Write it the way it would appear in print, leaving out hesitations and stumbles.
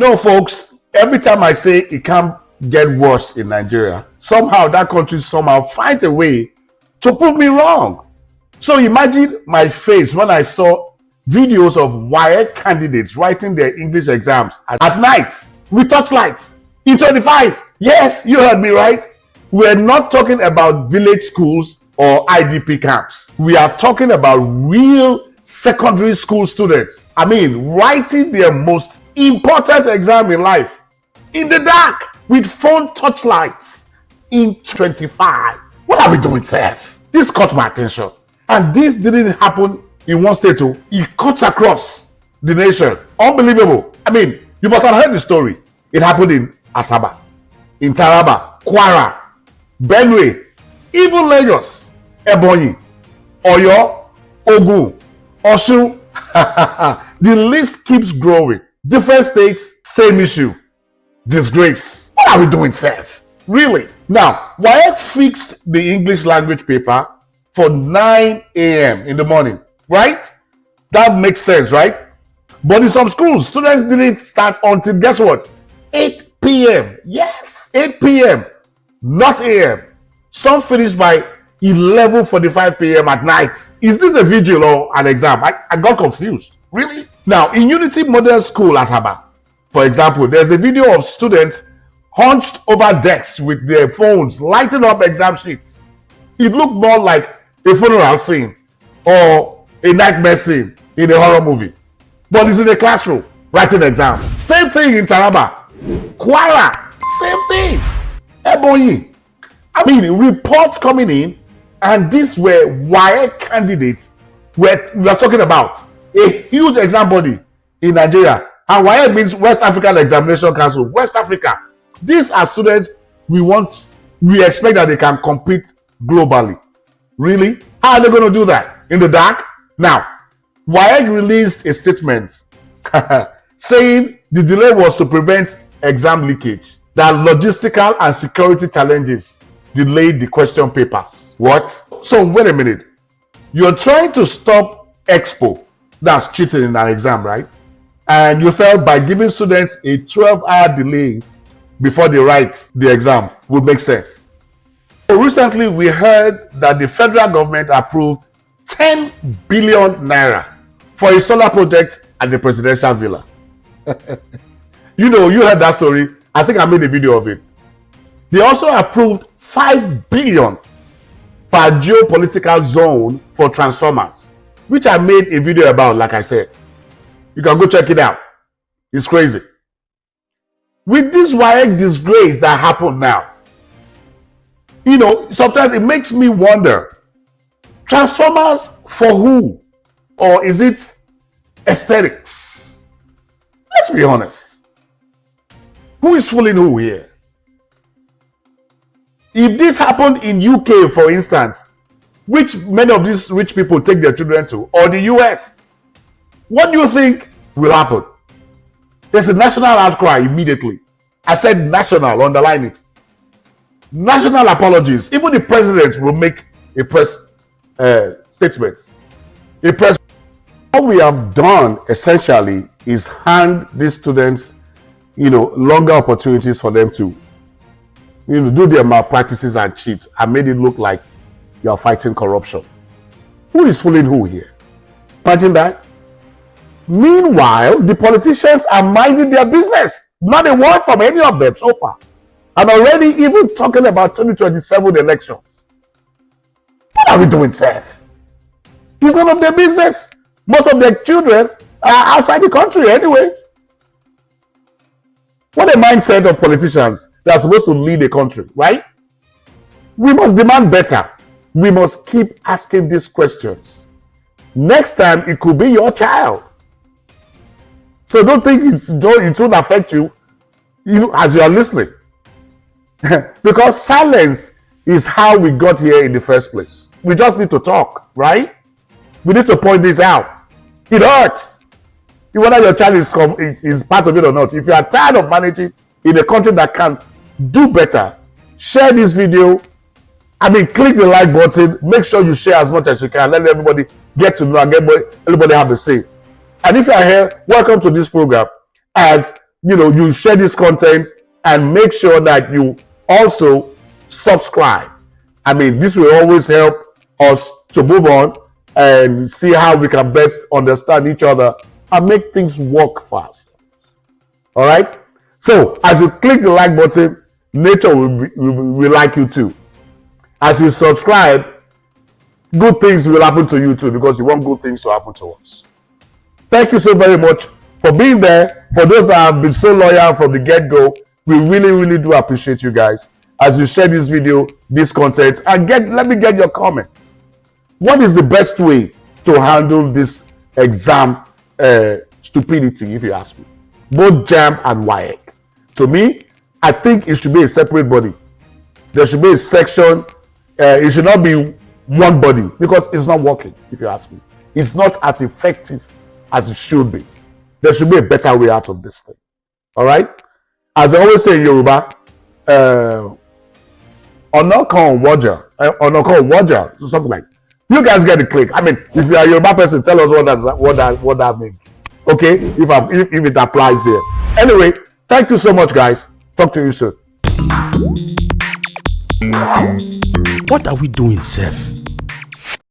No, folks, every time I say it can't get worse in Nigeria, somehow that country somehow finds a way to prove me wrong. So imagine my face when I saw videos of WAEC candidates writing their English exams at night with torchlights in 25. Yes, you heard me right. We're not talking about village schools or IDP camps. We are talking about real secondary school students. I mean, writing their most important exam in life in the dark with phone torchlights in 25. What are we doing, Sef? This caught my attention. And this didn't happen in one state. It cuts across the nation. Unbelievable. I mean, you must have heard the story. It happened in Asaba, in Taraba, Kwara, Benue, even Lagos, Ebonyi, Oyo, Ogun, Osun. The list keeps growing. Different states, same issue. Disgrace. What are we doing, Sef? Really? Now, WAEC fixed the English language paper for 9 a.m. in the morning, right? That makes sense, right? But in some schools, students didn't start until, guess what? 8 p.m. Yes, 8 p.m. Not a.m. Some finished by 11:45 p.m. at night. Is this a vigil or an exam? I got confused. Really? Now, in Unity Model School, Asaba, for example, there's a video of students hunched over desks with their phones, lighting up exam sheets. It looked more like a funeral scene or a nightmare scene in a horror movie. But it's in a classroom, writing exam. Same thing in Taraba. Kwara, same thing. Ebonyi. I mean, reports coming in, and these were WAEC candidates we are talking about. A huge exam body in Nigeria. And WAEC means West African Examination Council, West Africa. These are students we expect that they can compete globally. Really? How are they going to do that? In the dark? Now, WAEC released a statement saying the delay was to prevent exam leakage, that logistical and security challenges delayed the question papers. What? So wait a minute. You're trying to stop expo, that's cheating in an exam, right? And you felt by giving students a 12-hour delay before they write the exam would make sense. So recently, we heard that the federal government approved 10 billion naira for a solar project at the presidential villa. You heard that story. I think I made a video of it. They also approved 5 billion per geopolitical zone for transformers, which I made a video about, like I said. You can go check it out. It's crazy. With this WAEC disgrace that happened now, sometimes it makes me wonder, transformers for who? Or is it aesthetics? Let's be honest. Who is fooling who here? If this happened in UK, for instance, which many of these rich people take their children to, or the US, what do you think will happen? There's a national outcry immediately. I said national, underline it. National apologies. Even the president will make a press statement. What we have done essentially is hand these students, longer opportunities for them to, do their malpractices and cheat, and made it look like you're fighting corruption. Who is fooling who here? Imagine that. Meanwhile, the politicians are minding their business. Not a word from any of them so far. And already even talking about 2027 elections. What are we doing, Sef? It's none of their business. Most of their children are outside the country anyways. What a mindset of politicians that are supposed to lead a country, right? We must demand better. We must keep asking these questions. Next time, it could be your child. So don't think it won't affect you as you are listening. Because silence is how we got here in the first place. We just need to talk, right? We need to point this out. It hurts. Whether your child is part of it or not. If you are tired of managing in a country that can do better, share this video. Click the like button. Make sure you share as much as you can. Let everybody get to know and everybody have a say. And if you are here, welcome to this program. As you share this content, and make sure that you also subscribe. I mean, this will always help us to move on and see how we can best understand each other and make things work fast. All right. So as you click the like button, nature will like you too. As you subscribe, good things will happen to you too, because you want good things to happen to us. Thank you so very much for being there. For those that have been so loyal from the get-go, we really, really do appreciate you guys as you share this video, this content, and let me get your comments. What is the best way to handle this exam stupidity, if you ask me? Both JAMB and WAEC. To me, I think it should be a separate body. There should be a section. It should not be one body, because it's not working, if you ask me. It's not as effective as it should be. There should be a better way out of this thing. All right? As I always say in Yoruba, Onokon Waja, something like that. You guys get the click. I mean, if you are a Yoruba person, tell us what that means. Okay? If it applies here. Anyway, thank you so much, guys. Talk to you soon. What are we doing, Sef?